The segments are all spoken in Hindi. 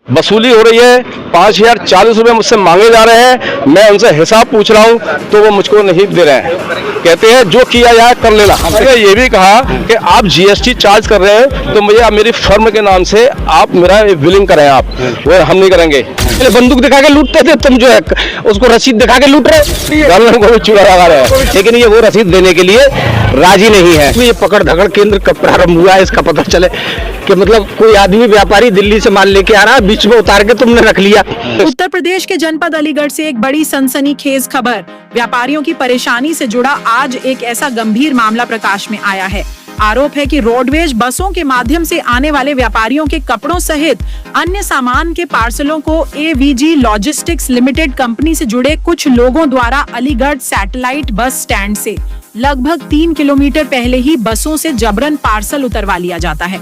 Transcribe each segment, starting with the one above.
वसूली हो रही है, 5,040 रुपये मुझसे मांगे जा रहे हैं। मैं उनसे हिसाब पूछ रहा हूं तो वो मुझको नहीं दे रहे हैं। कहते हैं जो किया जाए कर लेना। हमने ये भी कहा कि आप जीएसटी चार्ज कर रहे हैं तो मुझे मेरी फर्म के नाम से आप मेरा बिलिंग करें। आप वो हम नहीं करेंगे। बंदूक दिखा के लूटते थे, तुम जो है उसको रसीद दिखा के लूट रहे, गवर्नमेंट को भी चूड़ा लगा रहे हैं, लेकिन ये वो रसीद देने के लिए राजी नहीं है। ये पकड़ धकड़ केंद्र कब प्रारंभ हुआ है इसका पता चले कि मतलब कोई आदमी व्यापारी दिल्ली से माल लेके आ रहा है, बीच में उतार के तुमने रख लिया। उत्तर प्रदेश के जनपद अलीगढ़ से एक बड़ी सनसनीखेज खबर। व्यापारियों की परेशानी से जुड़ा आज एक ऐसा गंभीर मामला प्रकाश में आया है। आरोप है कि रोडवेज बसों के माध्यम से आने वाले व्यापारियों के कपड़ों सहित अन्य सामान के पार्सलों को एवीजी लॉजिस्टिक्स लिमिटेड कंपनी से जुड़े कुछ लोगों द्वारा अलीगढ़ सैटेलाइट बस स्टैंड से लगभग 3 किलोमीटर पहले ही बसों से जबरन पार्सल उतरवा लिया जाता है।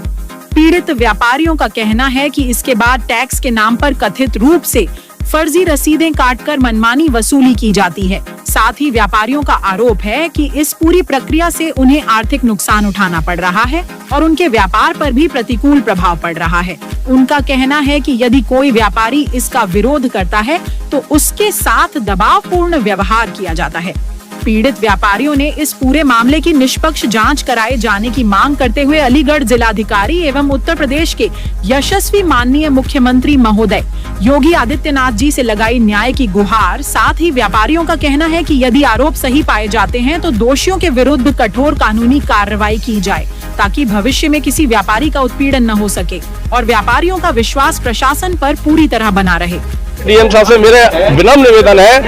पीड़ित व्यापारियों का कहना है कि इसके बाद टैक्स के नाम पर कथित रूप से फर्जी रसीदें काटकर मनमानी वसूली की जाती है। साथ ही व्यापारियों का आरोप है कि इस पूरी प्रक्रिया से उन्हें आर्थिक नुकसान उठाना पड़ रहा है और उनके व्यापार पर भी प्रतिकूल प्रभाव पड़ रहा है। उनका कहना है कि यदि कोई व्यापारी इसका विरोध करता है तो उसके साथ दबावपूर्ण व्यवहार किया जाता है। पीड़ित व्यापारियों ने इस पूरे मामले की निष्पक्ष जांच कराए जाने की मांग करते हुए अलीगढ़ जिलाधिकारी एवं उत्तर प्रदेश के यशस्वी माननीय मुख्यमंत्री महोदय योगी आदित्यनाथ जी से लगाई न्याय की गुहार। साथ ही व्यापारियों का कहना है कि यदि आरोप सही पाए जाते हैं तो दोषियों के विरुद्ध कठोर कानूनी कार्रवाई की जाए ताकि भविष्य में किसी व्यापारी का उत्पीड़न न हो सके और व्यापारियों का विश्वास प्रशासन पर पूरी तरह बना रहे। डीएम साहब से मेरे विनम्र निवेदन है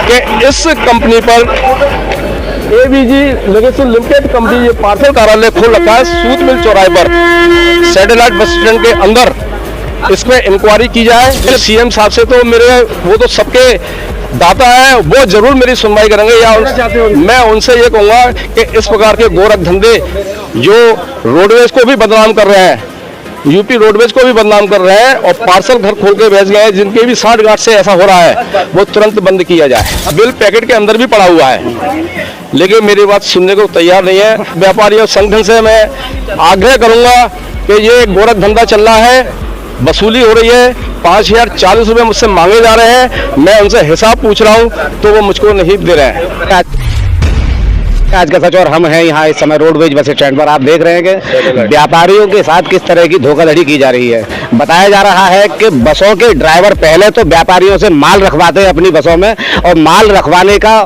कि इस कंपनी पर एवीजी लिमिटेड कंपनी पार्सल कार्यालय खोल रखा है सूत मिल चौराहे पर सैटेलाइट बस स्टैंड के अंदर, इसमें इंक्वायरी की जाए। सीएम साहब से तो मेरे वो तो सबके दाता है, वो जरूर मेरी सुनवाई करेंगे। या मैं उनसे ये कहूँगा कि इस प्रकार के गोरख धंधे जो रोडवेज को भी बदनाम कर रहे हैं, यूपी रोडवेज को भी बदनाम कर रहे हैं और पार्सल घर खोल के भेज गए हैं, जिनके भी 60 गांठ से ऐसा हो रहा है, वो तुरंत बंद किया जाए। बिल पैकेट के अंदर भी पड़ा हुआ है, लेकिन मेरी बात सुनने को तैयार नहीं है। व्यापारियों संगठन से मैं आग्रह करूंगा कि ये गोरख धंधा चल रहा है, वसूली हो रही है, 5,040 रुपये मुझसे मांगे जा रहे हैं। मैं उनसे हिसाब पूछ रहा हूँ तो वो मुझको नहीं दे रहे हैं। आज का सच और हम हैं यहाँ इस समय रोडवेज बस स्टैंड पर। आप देख रहे हैं कि व्यापारियों के साथ किस तरह की धोखाधड़ी की जा रही है। बताया जा रहा है कि बसों के ड्राइवर पहले तो व्यापारियों से माल रखवाते हैं अपनी बसों में और माल रखवाने का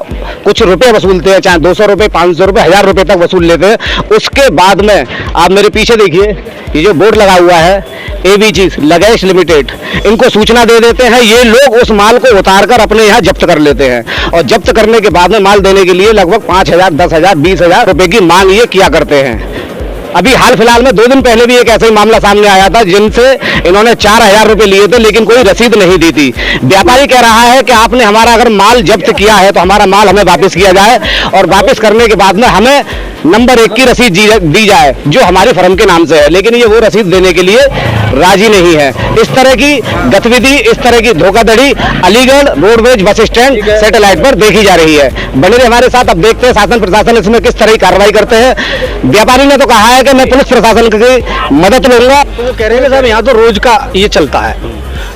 कुछ रुपए वसूलते हैं, चाहे 200 रुपये, 500 रुपये, 1000 रुपये तक वसूल लेते हैं। उसके बाद में आप मेरे पीछे देखिए, ये जो बोर्ड लगा हुआ है एवीजी लगेज लिमिटेड, इनको सूचना दे देते हैं। ये लोग उस माल को उतारकर अपने यहाँ जब्त कर लेते हैं और जब्त करने के बाद में माल देने के लिए लगभग 5,000, 10,000, 20,000 रुपए की मांग ये किया करते हैं। अभी हाल फिलहाल में 2 दिन पहले भी एक ऐसा ही मामला सामने आया था, जिनसे इन्होंने 4,000 रुपए लिए थे, लेकिन कोई रसीद नहीं दी थी। व्यापारी कह रहा है कि आपने हमारा अगर माल जब्त किया है तो हमारा माल हमें वापस किया जाए और वापस करने के बाद में हमें नंबर 1 की रसीद दी जाए जो हमारी फर्म के नाम से है, लेकिन ये वो रसीद देने के लिए राजी नहीं है। इस तरह की गतिविधि, इस तरह की धोखाधड़ी Aligarh roadways bus stand satellite पर देखी जा रही है। बने रहिए हमारे साथ, अब देखते हैं शासन प्रशासन इसमें किस तरह की कार्रवाई करते हैं। व्यापारी ने तो कहा है कि मैं पुलिस प्रशासन की मदद लूंगा। तो वो कह रहे हैं कि साहब यहाँ तो रोज का ये चलता है,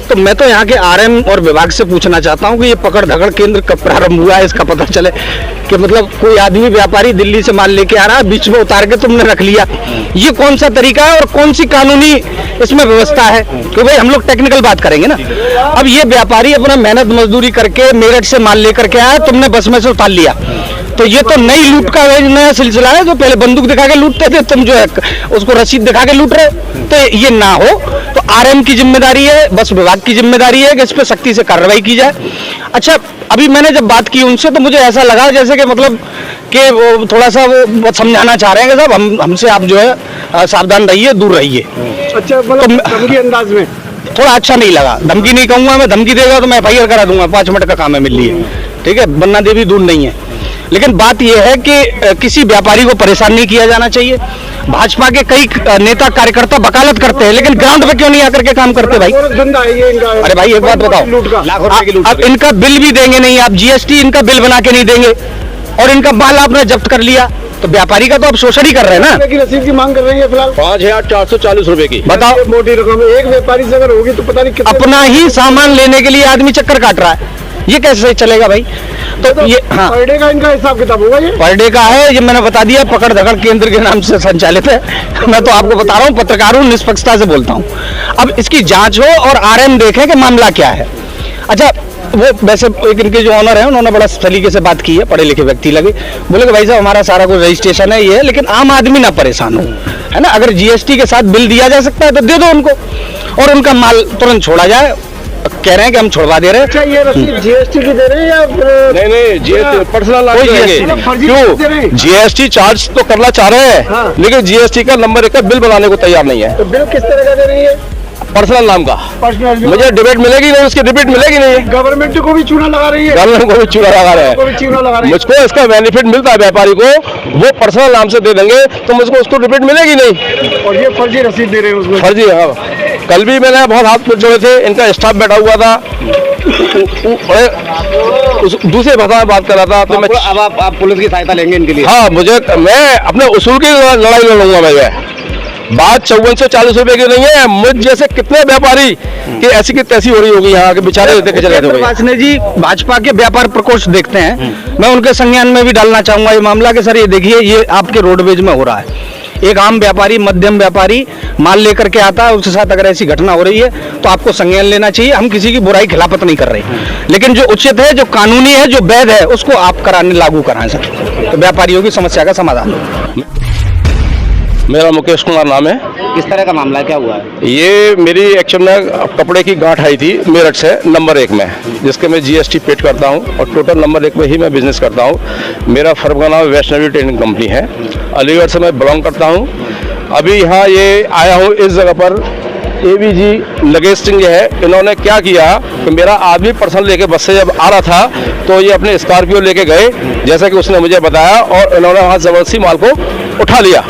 तो मैं तो यहाँ के आरएम और विभाग से पूछना चाहता हूँ कि ये पकड़ धकड़ केंद्र कब प्रारंभ हुआ है इसका पता चले कि मतलब कोई आदमी व्यापारी दिल्ली से माल लेके आ रहा है, बीच में उतार के तुमने रख लिया। ये कौन सा तरीका है और कौन सी कानूनी इसमें व्यवस्था है? तो भाई हम लोग टेक्निकल बात करेंगे ना। अब ये व्यापारी अपना मेहनत मजदूरी करके मेरठ से माल लेकर के आया, तुमने बस में से उतार लिया, तो ये तो नई लूट का नया सिलसिला है। जो पहले बंदूक दिखा के लूटते थे, तुम जो है उसको रसीद दिखा के लूट रहे। तो ये ना हो तो आरएम की जिम्मेदारी है, बस विभाग की जिम्मेदारी है कि इस पे सख्ती से कार्रवाई की जाए। अच्छा, अभी मैंने जब बात की उनसे तो मुझे ऐसा लगा जैसे कि मतलब कि वो थोड़ा सा वो समझाना चाह रहे हैं कि साहब हमसे आप जो है सावधान रहिए, दूर रहिए। अच्छा, मतलब धमकी अंदाज में थोड़ा अच्छा नहीं लगा। धमकी नहीं कहूँगा मैं, धमकी देगा तो मैं FIR करा दूंगा, 5 मिनट का काम है, मिल लिए, ठीक है। बन्ना देवी दूर नहीं है, लेकिन बात यह है कि किसी व्यापारी को परेशान नहीं किया जाना चाहिए। भाजपा के कई नेता कार्यकर्ता वकालत करते हैं, लेकिन ग्राउंड पे क्यों नहीं आकर के काम करते भाई? अरे भाई एक बात बताओ, अब इनका बिल भी देंगे नहीं आप, जीएसटी इनका बिल बना के नहीं देंगे, और इनका माल आपने जब्त कर लिया, तो व्यापारी का तो आप शोषण ही कर रहे हैं ना। की रसीद की मांग कर रहे हैं फिलहाल 5,440 रुपए की। बताओ, मोटी रकम है, एक व्यापारी से अगर होगी तो पता नहीं कितने अपना ही सामान लेने के लिए आदमी चक्कर काट रहा है, ये कैसे चलेगा भाई? तो ये हाँ, पर डे का इनका हिसाब किताब होगा ये। पर डे का है, ये मैंने बता दिया, पकड़ धकड़ केंद्र के नाम से संचालित है। मैं तो आपको बता रहा हूँ, पत्रकार हूँ, निष्पक्षता से बोलता हूँ। अब इसकी जांच हो और आरएम देखे कि मामला क्या है। अच्छा, वो वैसे एक इनके जो ऑनर है उन्होंने बड़ा सलीके से बात की है, पढ़े लिखे व्यक्ति लगे, बोले कि भाई साहब हमारा सारा कुछ रजिस्ट्रेशन है, ये है, लेकिन आम आदमी ना परेशान हो, है ना। अगर जीएसटी के साथ बिल दिया जा सकता है तो दे दो उनको, और उनका माल तुरंत छोड़ा जाए। कह रहे हैं कि हम छोड़वा दे रहे हैं। अच्छा, ये रसीद जीएसटी की दे रहे हैं या फिर नहीं जीएसटी पर्सनल कोई फर्जी क्यों दे रहे हैं? जीएसटी चार्ज तो करना चाह रहे हैं, हाँ। लेकिन जीएसटी का नंबर 1 का बिल बनाने को तैयार नहीं है, तो बिल किस तरह का दे रही है? पर्सनल नाम का। पर्सनल मुझे डिबेट मिलेगी नहीं, उसकी डिबेट मिलेगी नहीं। गवर्नमेंट को भी चूना लगा रही है, गवर्नमेंट को भी चूना लगा रहे को भी हैं। चूना लगा रही है। मुझको इसका बेनिफिट मिलता है व्यापारी को, वो पर्सनल नाम से दे देंगे तो मुझको उसको डिबेट मिलेगी नहीं। और ये फर्जी रसीद दे रहे हैं उसमें। फर्जी, हाँ। कल भी मैंने बहुत हाथ पे जोड़े थे, इनका स्टाफ बैठा हुआ था, दूसरे भाषा में बात कर रहा था, तो मैं अब आप पुलिस की सहायता लेंगे इनके लिए? हाँ, मैं अपने उसूल की लड़ाई लड़ूंगा। मैं बात 5440 रुपए की नहीं है। मुझ जैसे कितने व्यापारी कि ऐसी की तैसी हो रही होगी यहाँ के बेचारे देखे चले गए। वासने जी भाजपा के व्यापार प्रकोष्ठ देखते हैं, मैं उनके संज्ञान में भी डालना चाहूंगा ये मामला कि सर ये देखिए, ये आपके रोडवेज में हो रहा है। एक आम व्यापारी, मध्यम व्यापारी माल लेकर के आता है, उसके साथ अगर ऐसी घटना हो रही है तो आपको संज्ञान लेना चाहिए। हम किसी की बुराई खिलाफत नहीं कर रहे, लेकिन जो उचित है, जो कानूनी है, जो वैध है, उसको आप कराने लागू कराएं सर, तो व्यापारियों की समस्या का समाधान। मेरा मुकेश कुमार नाम है। किस तरह का मामला है, क्या हुआ है? ये मेरी एक्चुअल में कपड़े की गांठ आई थी मेरठ से नंबर 1 में, जिसके मैं जीएसटी पेड करता हूँ और टोटल नंबर 1 में ही मैं बिजनेस करता हूँ। मेरा फर्म का नाम वैष्णवी ट्रेडिंग कंपनी है, अलीगढ़ से मैं बिलोंग करता हूँ। अभी यहाँ ये आया हूँ इस जगह पर, एबीजी लगेज सिंह है, इन्होंने क्या किया कि मेरा आदमी पर्सन लेके बस से जब आ रहा था तो ये अपने स्कॉर्पियो लेके गए, जैसा कि उसने मुझे बताया, और इन्होंने वहाँ जबरदस्ती माल को उठा लिया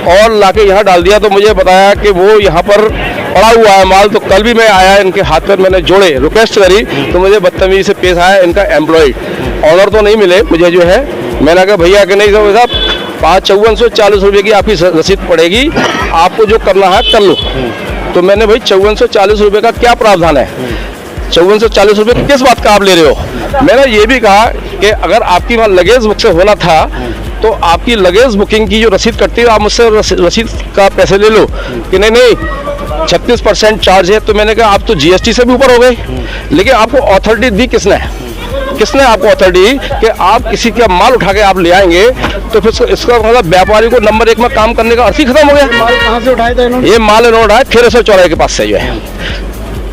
और लाके यहाँ डाल दिया। तो मुझे बताया कि वो यहाँ पर पड़ा हुआ है माल। तो कल भी मैं आया, इनके हाथ पर मैंने जोड़े, रिक्वेस्ट करी, तो मुझे बदतमीजी से पेश आया इनका एम्प्लॉय। ऑनर तो नहीं मिले मुझे जो है, मैंने कहा भैया कि नहीं साहब 5440 रुपये की आपकी रसीद पड़ेगी, आपको जो करना है कर लो। तो मैंने भाई 5440 रुपये का क्या प्रावधान है, 5440 रुपये किस बात का आप ले रहे हो? मैंने ये भी कहा कि अगर आपकी वहाँ लगेज बुक से होना था तो आपकी लगेज बुकिंग की जो रसीद कटती है आप मुझसे रसीद का पैसे ले लो, कि नहीं 36% चार्ज है। तो मैंने कहा आप तो जीएसटी से भी ऊपर हो गए, लेकिन आपको अथॉरिटी दी किसने आपको अथॉरिटी कि आप किसी का माल उठा के आप ले आएंगे? तो फिर इसका मतलब व्यापारी को नंबर 1 में काम करने का अर्थ ही खत्म हो गया। माल कहाँ से उठाया था इन्होंने? ये माल इन्होंने उठाया खेरेसर चौराहे के पास से जो है।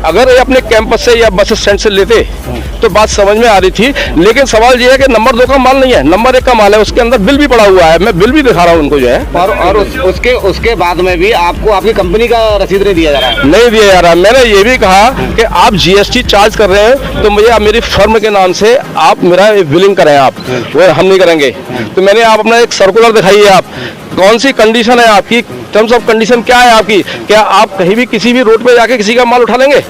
अगर ये अपने कैंपस से या बस स्टैंड से लेते तो बात समझ में आ रही थी, लेकिन सवाल ये है कि नंबर 2 का माल नहीं है, नंबर 1 का माल है, उसके अंदर बिल भी पड़ा हुआ है। मैं बिल भी दिखा रहा हूँ उनको जो है। और उसके बाद में भी आपको आपकी कंपनी का रसीद नहीं दिया जा रहा है? नहीं दिया जा रहा। मैंने ये भी कहा कि आप जीएसटी चार्ज कर रहे हैं तो मुझे आप मेरी फर्म के नाम से आप मेरा बिलिंग करें, आप वो हम नहीं करेंगे। तो मैंने आप अपना एक सर्कुलर दिखाइए, आप कौन सी कंडीशन है आपकी, टर्म्स ऑफ कंडीशन क्या है आपकी? क्या आप कहीं भी किसी भी रोड पे जाके किसी का माल उठा लेंगे?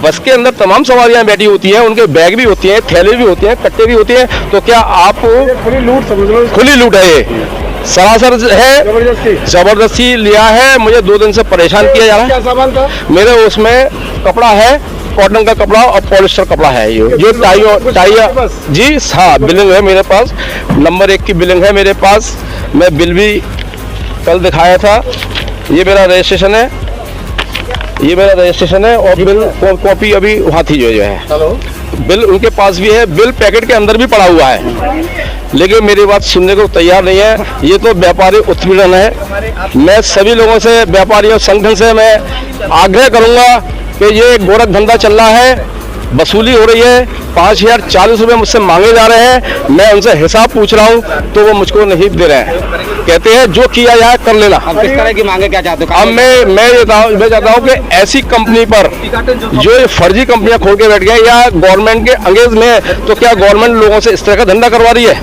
बस के अंदर तमाम सवारियां बैठी होती हैं, उनके बैग भी होती हैं, थैले भी होते हैं, कट्टे भी होते हैं, तो क्या आप खुली लूट समझ लो, खुली लूट है? ये सरासर है, जबरदस्ती लिया है। मुझे 2 दिन से परेशान किया जा रहा है। क्या सामान था? मेरे उसमें कपड़ा है, कॉटन का कपड़ा और पॉलिस्टर कपड़ा है। ये टाई जी हाँ, बिलिंग है मेरे पास, नंबर 1 की बिलिंग है मेरे पास। मैं बिल भी कल दिखाया था। ये मेरा रजिस्ट्रेशन है, ये मेरा रजिस्ट्रेशन है, और बिल कॉपी अभी वहाँ थी जो है। बिल उनके पास भी है, बिल पैकेट के अंदर भी पड़ा हुआ है, लेकिन मेरी बात सुनने को तैयार नहीं है। ये तो व्यापारी उत्पीड़न है। मैं सभी लोगों से, व्यापारियों संगठन से मैं आग्रह करूंगा कि ये गोरख धंधा चल रहा है, वसूली हो रही है, 5040 रुपये मुझसे मांगे जा रहे हैं। मैं उनसे हिसाब पूछ रहा हूँ तो वो मुझको नहीं दे रहे हैं, कहते हैं जो किया जाए कर लेना। अब किस तरह की मांगे क्या चाहते हो? अब मैं चाहता हूँ कि ऐसी कंपनी पर जो ये फर्जी कंपनियां खोल के बैठ गए या गवर्नमेंट के अंगेज में है, तो क्या गवर्नमेंट लोगों से इस तरह का धंधा करवा रही है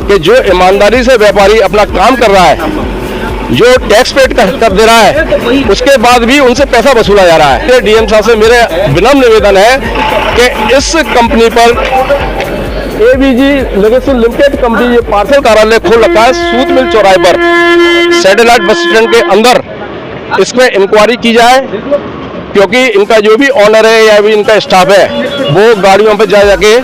कि जो ईमानदारी से व्यापारी अपना काम कर रहा है, जो टैक्स पेड कर दे रहा है, उसके बाद भी उनसे पैसा वसूला जा रहा है। डीएम साहब से मेरे विनम्र निवेदन है कि इस कंपनी पर एबीजी लेगेसी लिमिटेड कंपनी ये पार्सल कार्यालय खोल रखा है सूत मिल चौराहे पर सैटेलाइट बस स्टैंड के अंदर। इस पे इंक्वायरी की जाए, क्योंकि इनका जो भी ऑनर है या भी इनका स्टाफ है वो गाड़ियों पे जा जाके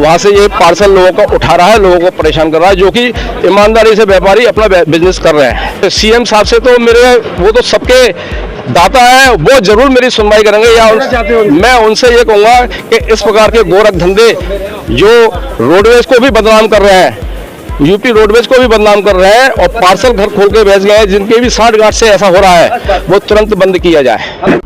वहाँ से ये पार्सल लोगों को उठा रहा है, लोगों को परेशान कर रहा है, जो कि ईमानदारी से व्यापारी अपना बिजनेस कर रहे हैं। सीएम साहब से तो मेरे वो तो सबके दाता है, वो जरूर मेरी सुनवाई करेंगे, या मैं उनसे ये कहूँगा कि इस प्रकार के गोरख धंधे जो रोडवेज को भी बदनाम कर रहे हैं, यूपी रोडवेज को भी बदनाम कर रहे हैं और पार्सल घर खोल के बेच गए हैं, जिनके भी 60 गांठ से ऐसा हो रहा है, वो तुरंत बंद किया जाए।